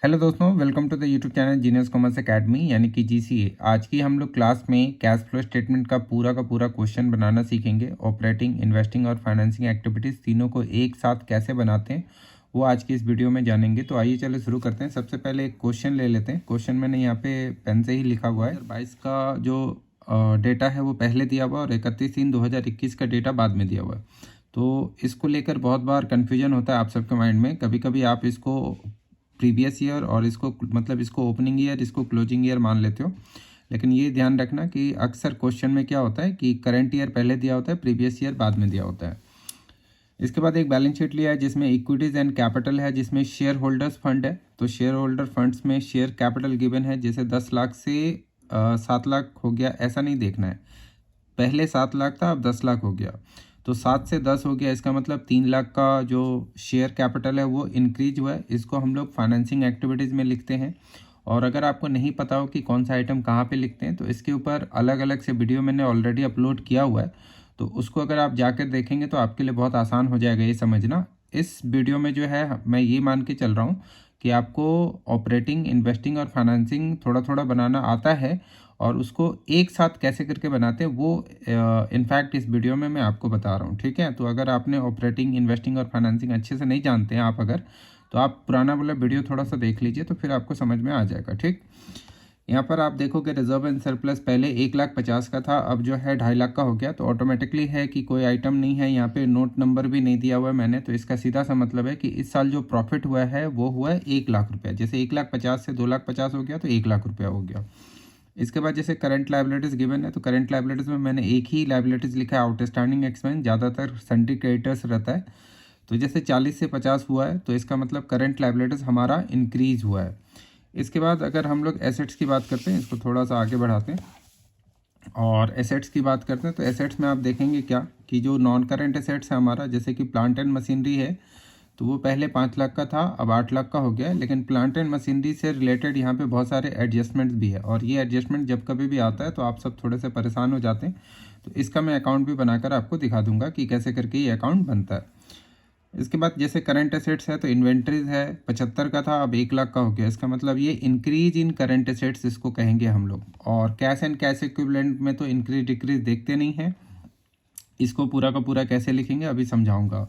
Hello दोस्तों, welcome to the YouTube channel genius commerce academy यानी कि जीसीए। आज की हम लोग क्लास में कैश फ्लो स्टेटमेंट का पूरा क्वेश्चन बनाना सीखेंगे। ऑपरेटिंग, इन्वेस्टिंग और फाइनेंसिंग एक्टिविटीज़ तीनों को एक साथ कैसे बनाते हैं वो आज की इस वीडियो में जानेंगे। तो आइए चलो शुरू करते हैं। सबसे पहले एक क्वेश्चन ले लेते हैं। क्वेश्चन मैंने यहाँ पे पेन से ही लिखा हुआ है। 2022 का जो डेटा है वो पहले दिया हुआ और 31/3/2021 का डेटा बाद में दिया हुआ है। तो इसको लेकर बहुत बार कन्फ्यूजन होता है आप सबके माइंड में। कभी कभी आप इसको प्रीवियस ईयर और इसको मतलब इसको ओपनिंग ईयर, इसको क्लोजिंग ईयर मान लेते हो। लेकिन ये ध्यान रखना कि अक्सर क्वेश्चन में क्या होता है कि करंट ईयर पहले दिया होता है, प्रीवियस ईयर बाद में दिया होता है। इसके बाद एक बैलेंस शीट लिया है जिसमें इक्विटीज एंड कैपिटल है, जिसमें शेयर होल्डर्स फंड है। तो शेयर होल्डर फंड्स में शेयर कैपिटल गिवन है, जैसे 10 लाख से 7 लाख हो गया, ऐसा नहीं देखना है। पहले 7 लाख था, अब 10 लाख हो गया, तो 7 से 10 हो गया, इसका मतलब 3 लाख का जो शेयर कैपिटल है वो इंक्रीज हुआ है। इसको हम लोग फाइनेंसिंग एक्टिविटीज़ में लिखते हैं। और अगर आपको नहीं पता हो कि कौन सा आइटम कहाँ पे लिखते हैं तो इसके ऊपर अलग अलग से वीडियो मैंने ऑलरेडी अपलोड किया हुआ है। तो उसको अगर आप जाकर देखेंगे तो आपके लिए बहुत आसान हो जाएगा ये समझना। इस वीडियो में जो है मैं ये मान के चल रहा हूँ कि आपको ऑपरेटिंग, इन्वेस्टिंग और फाइनेंसिंग थोड़ा थोड़ा बनाना आता है, और उसको एक साथ कैसे करके बनाते हैं वो इनफैक्ट इस वीडियो में मैं आपको बता रहा हूँ। ठीक है, तो अगर आपने ऑपरेटिंग, इन्वेस्टिंग और फाइनेंसिंग अच्छे से नहीं जानते हैं आप अगर, तो आप पुराना वाला वीडियो थोड़ा सा देख लीजिए तो फिर आपको समझ में आ जाएगा। ठीक, यहाँ पर आप देखोगे रिजर्व एंड सरप्लस पहले 1,50,000 का था, अब जो है 2.5 लाख का हो गया। तो ऑटोमेटिकली है कि कोई आइटम नहीं है, यहाँ पे नोट नंबर भी नहीं दिया हुआ है मैंने। तो इसका सीधा सा मतलब है कि इस साल जो प्रॉफिट हुआ है वो हुआ है 1 लाख रुपया। जैसे 1,50,000 से 2,50,000 हो गया तो 1 लाख रुपया हो गया। इसके बाद जैसे करंट लाइबिलिटीज़ गिवन है, तो करंट लाइबिलिटीज़ में मैंने एक ही लाइबिलिटीज़ लिखा है, आउटस्टैंडिंग एक्सपेंस, ज़्यादातर सन्डी क्रेडिटर्स रहता है। तो जैसे 40 से 50 हुआ है तो इसका मतलब करंट लाइबिलिटीज़ हमारा इंक्रीज हुआ है। इसके बाद अगर हम लोग एसेट्स की बात करते हैं, इसको थोड़ा सा आगे बढ़ाते हैं और एसेट्स की बात करते हैं। तो एसेट्स में आप देखेंगे क्या कि जो नॉन करंट एसेट्स है हमारा, जैसे कि प्लांट एंड मशीनरी है, तो वो पहले 5 लाख का था, अब 8 लाख का हो गया है। लेकिन प्लांट एंड मशीनरी से रिलेटेड यहाँ पे बहुत सारे एडजस्टमेंट्स भी है, और ये एडजस्टमेंट जब कभी भी आता है तो आप सब थोड़े से परेशान हो जाते हैं। तो इसका मैं अकाउंट भी बनाकर आपको दिखा दूंगा कि कैसे करके ये अकाउंट बनता है। इसके बाद जैसे करंट एसेट्स है तो इन्वेंट्रीज है, 75 का था, अब 1 लाख का हो गया। इसका मतलब ये इंक्रीज इन करंट एसेट्स इसको कहेंगे हम लोग। और कैश एंड कैश इक्विवेलेंट में तो इंक्रीज डिक्रीज देखते नहीं है, इसको पूरा का पूरा कैसे लिखेंगे अभी समझाऊंगा।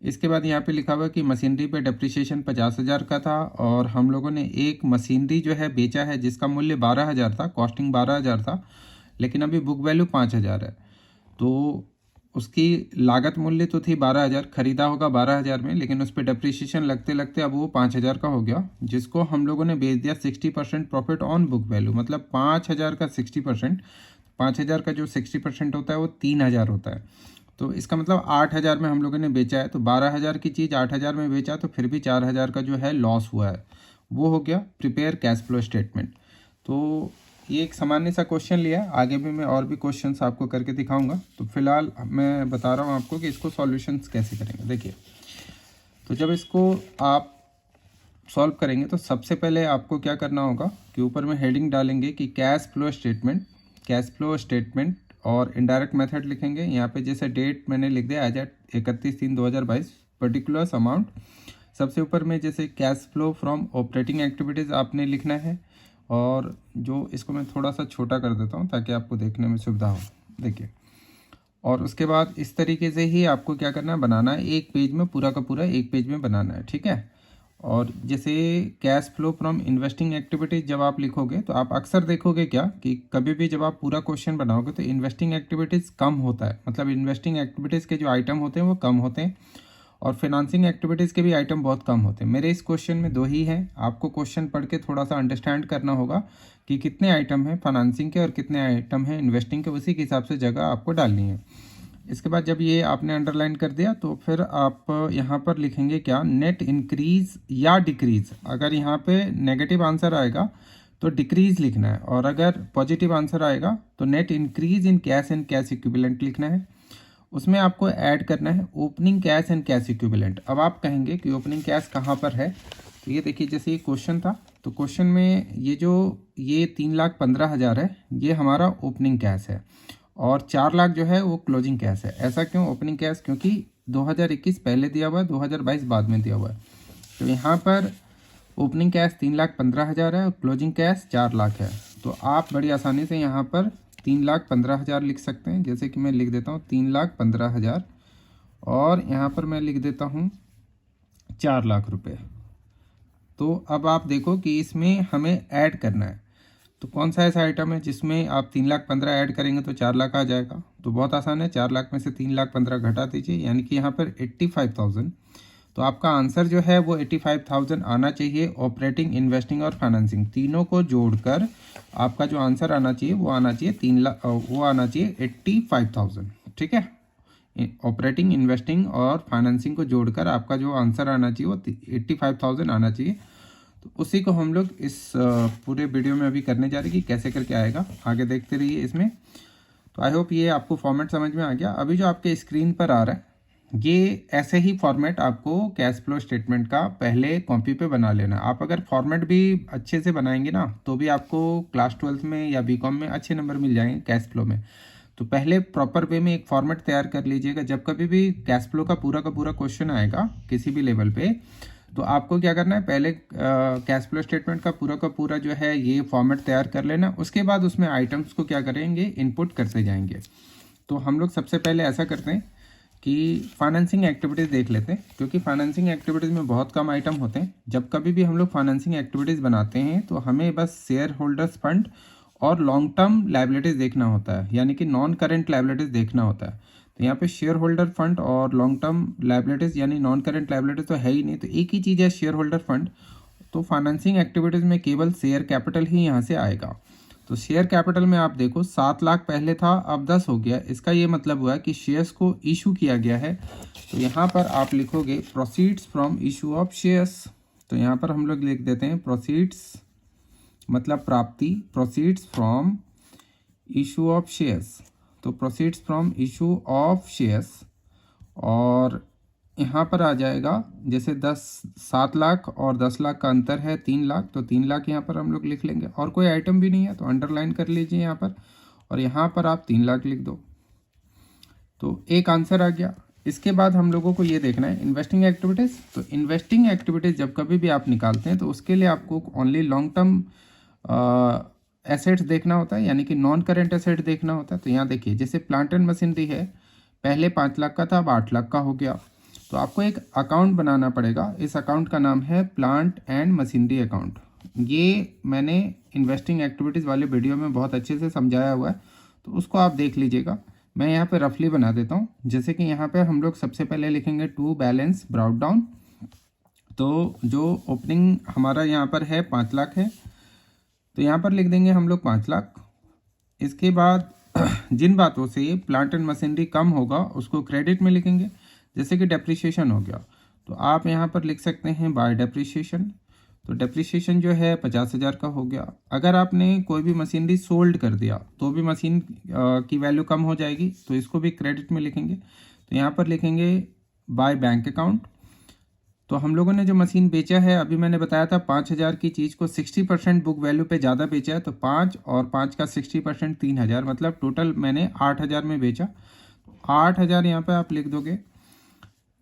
इसके बाद यहाँ पे लिखा हुआ है कि मशीनरी पे डेप्रिसिएशन 50,000 का था, और हम लोगों ने एक मशीनरी जो है बेचा है जिसका मूल्य 12,000 था, कॉस्टिंग 12,000 था, लेकिन अभी बुक वैल्यू 5,000 है। तो उसकी लागत मूल्य तो थी 12,000, खरीदा होगा 12,000 में, लेकिन उस पर डेप्रिसिएशन लगते लगते अब वो 5,000 का हो गया, जिसको हम लोगों ने बेच दिया 60% प्रॉफिट ऑन बुक वैल्यू। मतलब 5,000 का 60%, 5,000 का जो 60% होता है वो 3,000 होता है। तो इसका मतलब 8,000 में हम लोगों ने बेचा है। तो 12,000 की चीज़ 8,000 में बेचा तो फिर भी 4,000 का जो है लॉस हुआ है। वो हो गया प्रिपेयर कैश फ्लो स्टेटमेंट। तो ये एक सामान्य सा क्वेश्चन लिया है, आगे भी मैं और भी क्वेश्चंस आपको करके दिखाऊंगा। तो फिलहाल मैं बता रहा हूँ आपको कि इसको सॉल्यूशंस कैसे करेंगे। देखिए, तो जब इसको आप सॉल्व करेंगे तो सबसे पहले आपको क्या करना होगा कि ऊपर में हेडिंग डालेंगे कि cash flow statement, cash flow statement, और इनडायरेक्ट मेथड लिखेंगे। यहाँ पे जैसे डेट मैंने लिख दिया एज एट 31/3/2022, पर्टिकुलर्स अमाउंट। सबसे ऊपर में जैसे cash flow from operating activities आपने लिखना है, और जो इसको मैं थोड़ा सा छोटा कर देता हूँ ताकि आपको देखने में सुविधा हो। देखिए, और उसके बाद इस तरीके से ही आपको क्या करना है, बनाना है एक पेज में, पूरा का पूरा एक पेज में बनाना है। ठीक है, और जैसे cash flow from investing activities जब आप लिखोगे तो आप अक्सर देखोगे क्या कि कभी भी जब आप पूरा क्वेश्चन बनाओगे तो इन्वेस्टिंग एक्टिविटीज़ कम होता है। मतलब इन्वेस्टिंग एक्टिविटीज़ के जो आइटम होते हैं वो कम होते हैं, और फिनांसिंग एक्टिविटीज़ के भी आइटम बहुत कम होते हैं। मेरे इस क्वेश्चन में 2 ही हैं। आपको क्वेश्चन पढ़ के थोड़ा सा अंडरस्टैंड करना होगा कि कितने आइटम हैं फाइनेंसिंग के और कितने आइटम हैं इन्वेस्टिंग के, उसी के हिसाब से जगह आपको डालनी है। इसके बाद जब ये आपने अंडरलाइन कर दिया तो फिर आप यहाँ पर लिखेंगे क्या, नेट इंक्रीज या डिक्रीज। अगर यहाँ पे नेगेटिव आंसर आएगा तो डिक्रीज लिखना है, और अगर पॉजिटिव आंसर आएगा तो net increase in cash and cash equivalent लिखना है। उसमें आपको ऐड करना है opening cash and cash equivalent. अब आप कहेंगे कि ओपनिंग कैश कहाँ पर है, तो ये देखिए जैसे ये क्वेश्चन था, तो क्वेश्चन में ये 3,15,000 है, ये हमारा ओपनिंग कैश है, और 4 लाख जो है वो क्लोजिंग कैश है। ऐसा क्यों ओपनिंग कैश, क्योंकि 2021 पहले दिया हुआ है, 2022 बाद में दिया हुआ है। तो यहाँ पर ओपनिंग कैश 3,15,000 है और क्लोजिंग कैश 4 लाख है। तो आप बड़ी आसानी से यहाँ पर 3,15,000 लिख सकते हैं। जैसे कि मैं लिख देता हूँ 3,15,000 और यहाँ पर मैं लिख देता हूँ 4 लाख रुपए। तो अब आप देखो कि इसमें हमें ऐड करना है, तो कौन सा ऐसा आइटम है जिसमें आप 3,15,000 ऐड करेंगे तो 4 लाख आ जाएगा। तो बहुत आसान है, 4 लाख में से 3,15,000 घटा दीजिए, यानी कि यहाँ पर 85,000। तो आपका आंसर जो है वो 85,000 आना चाहिए। ऑपरेटिंग, इन्वेस्टिंग और फाइनेंसिंग तीनों को जोड़कर आपका जो आंसर आना चाहिए वो आना चाहिए 85,000। ठीक है, ऑपरेटिंग, इन्वेस्टिंग और फाइनेंसिंग को जोड़कर आपका जो आंसर आना चाहिए वो 85,000 आना चाहिए। तो उसी को हम लोग इस पूरे वीडियो में अभी करने जा रहे हैं कि कैसे करके आएगा। आगे देखते रहिए इसमें। तो आई होप ये आपको फॉर्मेट समझ में आ गया। अभी जो आपके स्क्रीन पर आ रहा है ये ऐसे ही फॉर्मेट आपको कैश फ्लो स्टेटमेंट का पहले कॉपी पे बना लेना। आप अगर फॉर्मेट भी अच्छे से बनाएंगे ना तो भी आपको क्लास 12 में या बीकॉम में अच्छे नंबर मिल जाएंगे कैश फ्लो में। तो पहले प्रॉपर वे में एक फॉर्मेट तैयार कर लीजिएगा। जब कभी भी कैश फ्लो का पूरा क्वेश्चन आएगा किसी भी लेवल पे, तो आपको क्या करना है, पहले कैश फ्लो स्टेटमेंट का पूरा जो है ये फॉर्मेट तैयार कर लेना। उसके बाद उसमें आइटम्स को क्या करेंगे, इनपुट करते जाएंगे। तो हम लोग सबसे पहले ऐसा करते हैं कि फाइनेंसिंग एक्टिविटीज़ देख लेते हैं, क्योंकि फाइनेंसिंग एक्टिविटीज़ में बहुत कम आइटम होते हैं। जब कभी भी हम लोग फाइनेंसिंग एक्टिविटीज़ बनाते हैं तो हमें बस शेयर होल्डर्स फंड और लॉन्ग टर्म लाइबिलिटीज़ देखना होता है, यानी कि नॉन करेंट लाइबिलिटीज़ देखना होता है। तो यहाँ पे शेयर होल्डर फंड और लॉन्ग टर्म लाइबिलिटीज़ यानी नॉन करेंट लाइबिलिटीज़ तो है ही नहीं, तो एक ही चीज़ है शेयर होल्डर फंड। तो फाइनेंसिंग एक्टिविटीज़ में केवल शेयर कैपिटल ही यहाँ से आएगा। तो शेयर कैपिटल में आप देखो 7 लाख पहले था, अब 10 हो गया। इसका ये मतलब हुआ कि शेयर्स को इशू किया गया है। तो यहाँ पर आप लिखोगे proceeds from issue of shares. तो यहाँ पर हम लोग लिख देते हैं प्रोसीड्स मतलब प्राप्ति, proceeds from issue of shares. तो proceeds from issue of shares, और यहाँ पर आ जाएगा जैसे 7 लाख और 10 लाख का अंतर है 3 लाख, तो 3 लाख यहाँ पर हम लोग लिख लेंगे। और कोई आइटम भी नहीं है तो अंडरलाइन कर लीजिए यहाँ पर, और यहाँ पर आप 3 लाख लिख दो। तो एक आंसर आ गया। इसके बाद हम लोगों को ये देखना है इन्वेस्टिंग एक्टिविटीज़। तो इन्वेस्टिंग एक्टिविटीज़ जब कभी भी आप निकालते हैं तो उसके लिए आपको ओनली लॉन्ग टर्म एसेट्स देखना होता है, यानी कि नॉन करेंट एसेट देखना होता है। तो यहाँ देखिए जैसे प्लांट एंड मशीनरी है, पहले 5 लाख का था अब 8 लाख का हो गया। तो आपको एक अकाउंट बनाना पड़ेगा। इस अकाउंट का नाम है प्लांट एंड मशीनरी अकाउंट। ये मैंने इन्वेस्टिंग एक्टिविटीज़ वाले वीडियो में बहुत अच्छे से समझाया हुआ है, तो उसको आप देख लीजिएगा। मैं यहाँ पे रफली बना देता हूँ। जैसे कि यहाँ पे हम लोग सबसे पहले लिखेंगे टू बैलेंस ब्राउट डाउन। तो जो ओपनिंग हमारा यहाँ पर है 5 लाख है, तो यहाँ पर लिख देंगे हम लोग 5 लाख। इसके बाद जिन बातों से प्लांट एंड मशीनरी कम होगा उसको क्रेडिट में लिखेंगे, जैसे कि डेप्रिसिएशन हो गया तो आप यहाँ पर लिख सकते हैं बाय डेप्रिसिएशन। तो डेप्रिसिएशन जो है 50,000 का हो गया। अगर आपने कोई भी मशीनरी सोल्ड कर दिया तो भी मशीन की वैल्यू कम हो जाएगी, तो इसको भी क्रेडिट में लिखेंगे। तो यहाँ पर लिखेंगे बाय बैंक अकाउंट। तो हम लोगों ने जो मशीन बेचा है, अभी मैंने बताया था 5,000 की चीज़ को 60% बुक वैल्यू पे ज़्यादा बेचा है, तो 5 और 5 का 60% 3,000, मतलब टोटल मैंने 8,000 में बेचा। 8,000 यहाँ पे आप लिख दोगे।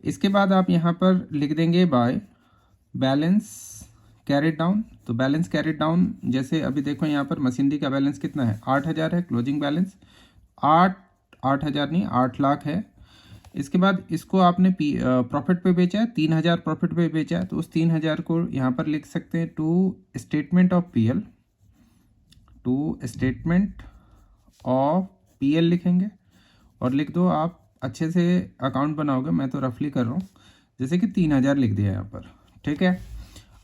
इसके बाद आप यहाँ पर लिख देंगे बाय बैलेंस कैरिड डाउन। तो बैलेंस कैरिड डाउन, जैसे अभी देखो यहाँ पर मशीनरी का बैलेंस कितना है, 8,000 है। क्लोजिंग बैलेंस 8,000 नहीं 8 लाख है। इसके बाद इसको आपने प्रॉफिट पे बेचा है, 3,000 प्रॉफिट पे बेचा है, तो उस 3,000 को यहाँ पर लिख सकते हैं two statement of PL. Two statement of PL लिखेंगे और लिख दो। आप अच्छे से अकाउंट बनाओगे, मैं तो रफली कर रहा हूँ। जैसे कि 3,000 लिख दिया यहाँ पर, ठीक है।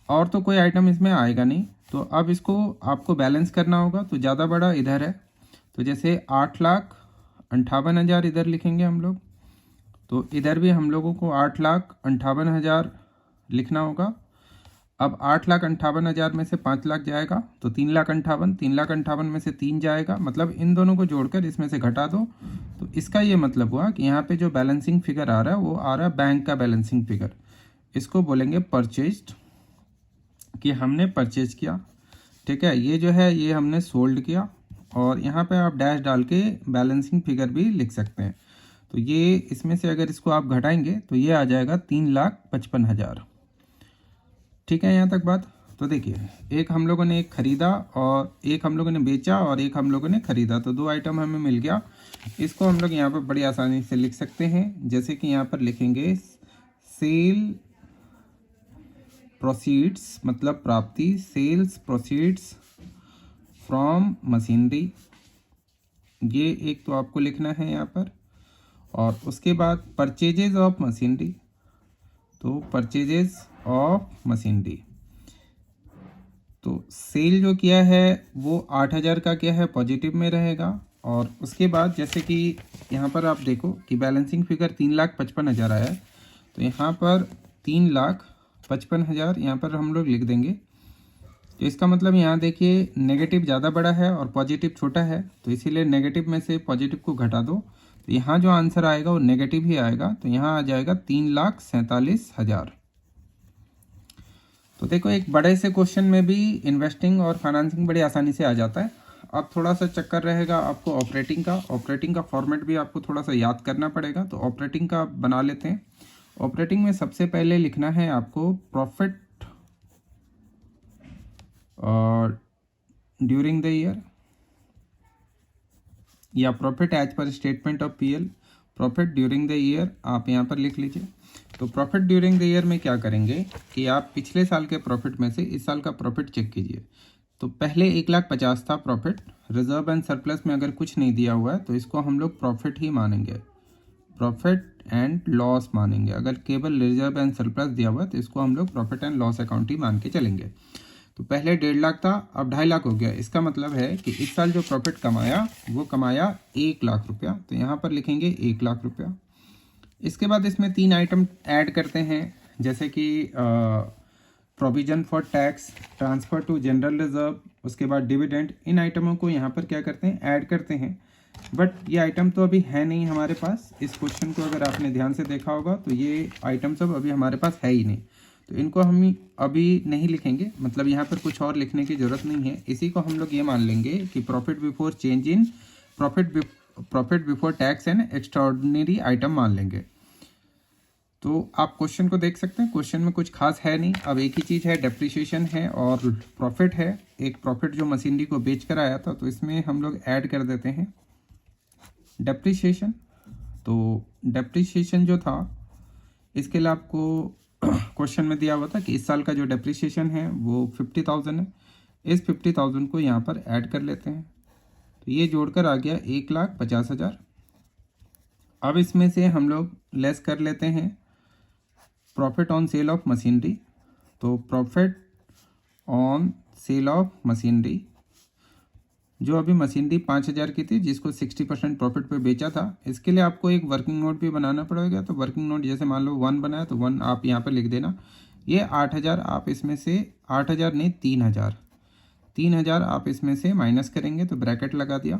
और तो कोई आइटम इसमें आएगा नहीं। तो अब इसको आपको बैलेंस करना होगा, तो ज़्यादा बड़ा इधर है, तो जैसे 8,58,000 इधर लिखेंगे हम लोग। तो इधर भी हम लोगों को 8,58,000 लिखना होगा। अब 8,58,000 में से 5 लाख जाएगा तो 3,58,000, 3,58,000 में से 3 जाएगा, मतलब इन दोनों को जोड़कर इसमें से घटा दो। तो इसका ये मतलब हुआ कि यहाँ पे जो बैलेंसिंग फिगर आ रहा है वो आ रहा है बैंक का बैलेंसिंग फिगर। इसको बोलेंगे परचेज्ड, कि हमने परचेज किया, ठीक है। ये जो है ये हमने सोल्ड किया, और यहाँ पे आप डैश डाल के बैलेंसिंग फिगर भी लिख सकते हैं। तो ये इसमें से अगर इसको आप घटाएंगे तो ये आ जाएगा 3,55,000, ठीक है। यहाँ तक बात। तो देखिए, एक हम लोगों ने एक खरीदा और एक हम लोगों ने बेचा और एक हम लोगों ने खरीदा, तो 2 आइटम हमें मिल गया। इसको हम लोग यहाँ पर बड़ी आसानी से लिख सकते हैं, जैसे कि यहाँ पर लिखेंगे सेल प्रोसीड्स, मतलब प्राप्ति, सेल्स प्रोसीड्स फ्रॉम मशीनरी, ये एक तो आपको लिखना है यहाँ पर। और उसके बाद परचेजेज ऑफ मशीनरी, तो परचेजेज ऑफ मशीनरी, तो सेल जो किया है वो 8,000 का क्या है, पॉजिटिव में रहेगा। और उसके बाद जैसे कि यहाँ पर आप देखो कि बैलेंसिंग फिगर 3,55,000 आया है, तो यहाँ पर 3,55,000 यहाँ पर हम लोग लिख देंगे। तो इसका मतलब यहाँ देखिए नेगेटिव ज़्यादा बड़ा है और पॉजिटिव छोटा है, तो इसीलिए नेगेटिव में से पॉजिटिव को घटा दो, तो यहाँ जो आंसर आएगा वो नेगेटिव ही आएगा, तो यहाँ आ जाएगा 3,47,000। तो देखो, एक बड़े से क्वेश्चन में भी इन्वेस्टिंग और फाइनेंसिंग बड़ी आसानी से आ जाता है। अब थोड़ा सा चक्कर रहेगा आपको ऑपरेटिंग का फॉर्मेट भी आपको थोड़ा सा याद करना पड़ेगा, तो ऑपरेटिंग का बना लेते हैं। ऑपरेटिंग में सबसे पहले लिखना है आपको प्रॉफिट और ड्यूरिंग द ईयर, या profit as per statement of PL, profit during the year आप यहाँ पर लिख लीजिए। तो प्रॉफिट ड्यूरिंग द ईयर में क्या करेंगे कि आप पिछले साल के प्रॉफिट में से इस साल का प्रॉफिट चेक कीजिए। तो पहले 1,50,000 था प्रॉफिट, रिजर्व एंड सरप्लस में अगर कुछ नहीं दिया हुआ है तो इसको हम लोग प्रॉफिट ही मानेंगे, प्रॉफिट एंड लॉस मानेंगे। अगर केवल रिजर्व एंड सरप्लस दिया हुआ है तो इसको हम लोग प्रॉफिट एंड लॉस अकाउंट ही मान के चलेंगे। तो पहले 1.5 लाख था, अब 2.5 लाख हो गया। इसका मतलब है कि इस साल जो प्रॉफिट कमाया वो कमाया 1 लाख रुपया, तो यहाँ पर लिखेंगे 1 लाख रुपया। इसके बाद इसमें 3 आइटम ऐड करते हैं, जैसे कि provision for tax, transfer to general reserve, उसके बाद डिविडेंड। इन आइटमों को यहाँ पर क्या करते हैं, ऐड करते हैं। बट ये आइटम तो अभी है नहीं हमारे पास। इस क्वेश्चन को अगर आपने ध्यान से देखा होगा तो ये आइटम सब अभी हमारे पास है ही नहीं, तो इनको हम अभी नहीं लिखेंगे, मतलब यहाँ पर कुछ और लिखने की ज़रूरत नहीं है। इसी को हम लोग ये मान लेंगे कि profit before change in profit before tax and extraordinary item मान लेंगे। तो आप क्वेश्चन को देख सकते हैं, क्वेश्चन में कुछ खास है नहीं। अब एक ही चीज़ है, डेप्रिसिएशन है और प्रॉफिट है। एक प्रॉफिट जो मशीनरी को बेच कर आया था, तो इसमें हम लोग ऐड कर देते हैं डेप्रिसिएशन। तो डेप्रिसिएशन जो था, इसके लिए आपको क्वेश्चन में दिया हुआ था कि इस साल का जो डेप्रिसिएशन है वो 50,000 है। इस 50,000 को यहाँ पर ऐड कर लेते हैं, तो ये जोड़कर आ गया 1,50,000। अब इसमें से हम लोग लेस कर लेते हैं profit on sale of machinery. तो profit on sale of machinery, जो अभी मशीनरी 5,000 की थी, जिसको 60% प्रॉफिट पे बेचा था, इसके लिए आपको एक वर्किंग नोट भी बनाना पड़ेगा। तो वर्किंग नोट जैसे मान लो 1 बनाया तो 1 आप यहाँ पर लिख देना। ये 8,000 आप इसमें से 8,000 नहीं 3,000 आप इसमें से माइनस करेंगे, तो ब्रैकेट लगा दिया,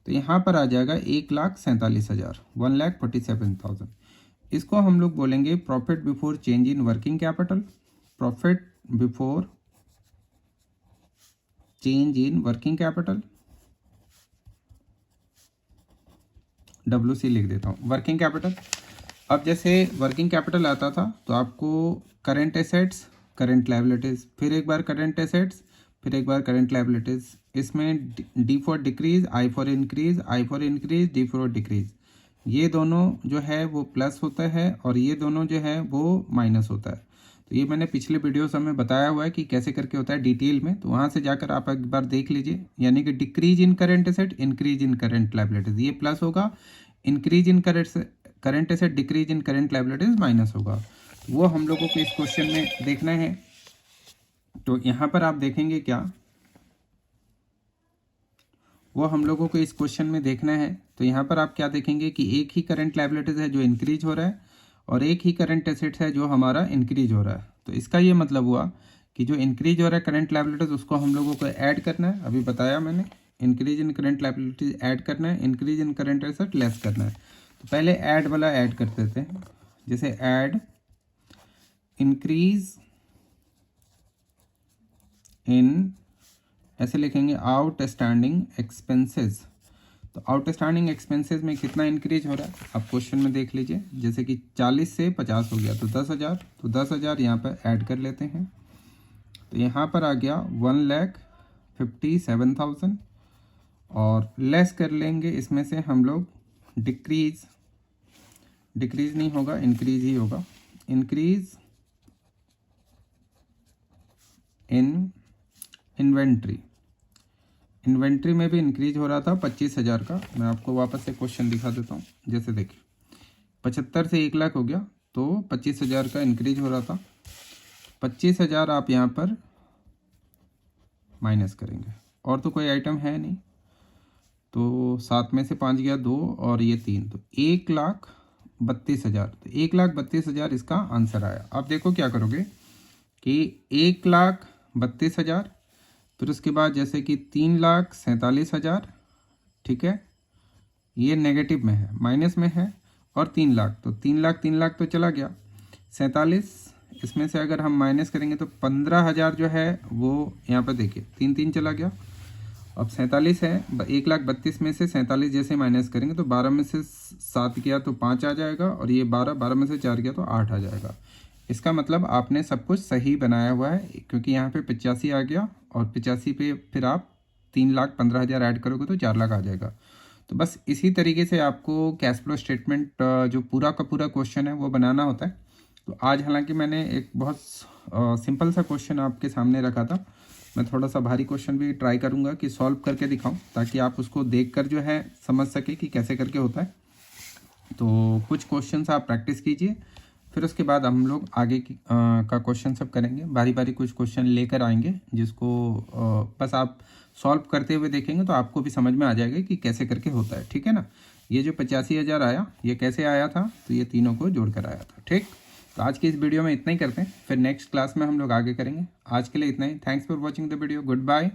तो यहाँ पर आ जाएगा 1,47,000, 1,47,000। इसको हम लोग बोलेंगे profit before change in working capital, profit before change in working capital, WC लिख देता हूँ, वर्किंग कैपिटल। अब जैसे वर्किंग कैपिटल आता था तो आपको करंट एसेट्स, करंट लायबिलिटीज़, फिर एक बार करंट एसेट्स, फिर एक बार करंट लायबिलिटीज़। इसमें D for decrease, I for increase, D for decrease, ये दोनों जो है वो प्लस होता है और ये दोनों जो है वो माइनस होता है। तो ये मैंने पिछले वीडियोस में बताया हुआ है कि कैसे करके होता है डिटेल में, तो वहाँ से जाकर आप एक बार देख लीजिए। यानी कि decrease in current asset, increase in current liabilities, ये प्लस होगा। Increase in current asset, decrease in current liabilities minus होगा। वो हम लोगों को इस क्वेश्चन में देखना है। तो यहाँ पर आप देखेंगे क्या, वो हम लोगों को इस क्वेश्चन में देखना है। तो यहाँ पर आप क्या देखेंगे कि एक ही करंट लायबिलिटीज है जो इंक्रीज हो रहा है और एक ही करंट एसेट्स है जो हमारा इंक्रीज हो रहा है। तो इसका ये मतलब हुआ कि जो इंक्रीज हो रहा है करंट लायबिलिटीज, उसको हम लोगों को ऐड करना है। अभी बताया मैंने, increase in current liabilities add करना है, increase in current asset less करना है। तो पहले ऐड वाला ऐड कर देते हैं, जैसे ऐड इंक्रीज इन, ऐसे लिखेंगे आउटस्टैंडिंग एक्सपेंसेस। तो आउटस्टैंडिंग एक्सपेंसेस में कितना इंक्रीज हो रहा है आप क्वेश्चन में देख लीजिए। जैसे कि 40 से 50 हो गया तो 10,000, तो 10,000 यहाँ पर ऐड कर लेते हैं। तो यहाँ पर आ गया 1,57,000 और लेस कर लेंगे इसमें से हम लोग डिक्रीज नहीं होगा, इंक्रीज ही होगा। इंक्रीज इन इन्वेंट्री में भी इंक्रीज हो रहा था 25,000 का। मैं आपको वापस से क्वेश्चन दिखा देता हूँ। जैसे देखिए 75 से 1 लाख हो गया तो 25,000 का इंक्रीज हो रहा था। 25,000 आप यहाँ पर माइनस करेंगे और तो कोई आइटम है नहीं, तो 7 में से 5 गया 2 और ये 3, तो 1,32,000। तो 1,32,000 इसका आंसर आया। अब देखो क्या करोगे कि 1,32,000, फिर उसके बाद जैसे कि 3,47,000, ठीक है, ये नेगेटिव में है, माइनस में है, और 3 लाख, तो 3 लाख तो चला गया। 47 इसमें से अगर हम माइनस करेंगे तो 15,000 जो है वो यहाँ पर देखिए 3 चला गया। अब 47 है, 1,32,000 में से 47 जैसे माइनस करेंगे तो 12 में से 7 गया तो 5 आ जाएगा, और ये 12 में से 4 गया तो 8 आ जाएगा। इसका मतलब आपने सब कुछ सही बनाया हुआ है, क्योंकि यहाँ पे 85 आ गया और 85 पे फिर आप 3,15,000 ऐड करोगे तो 4 लाख आ जाएगा। तो बस इसी तरीके से आपको कैश फ्लो स्टेटमेंट जो पूरा का पूरा क्वेश्चन है वो बनाना होता है। तो आज हालांकि मैंने एक बहुत सिंपल सा क्वेश्चन आपके सामने रखा था, मैं थोड़ा सा भारी क्वेश्चन भी ट्राई करूँगा कि सॉल्व करके दिखाऊं, ताकि आप उसको देखकर जो है समझ सके कि कैसे करके होता है। तो कुछ क्वेश्चंस आप प्रैक्टिस कीजिए, फिर उसके बाद हम लोग आगे की का क्वेश्चन सब करेंगे। बारी बारी कुछ क्वेश्चन लेकर आएंगे जिसको बस आप सॉल्व करते हुए देखेंगे तो आपको भी समझ में आ जाएगा कि कैसे करके होता है, ठीक है ना। ये जो 85,000 आया ये कैसे आया था, तो ये तीनों को जोड़कर आया था, ठीक। तो आज की इस वीडियो में इतना ही करते हैं, फिर नेक्स्ट क्लास में हम लोग आगे करेंगे। आज के लिए इतना ही। Thanks for watching the video. Good bye.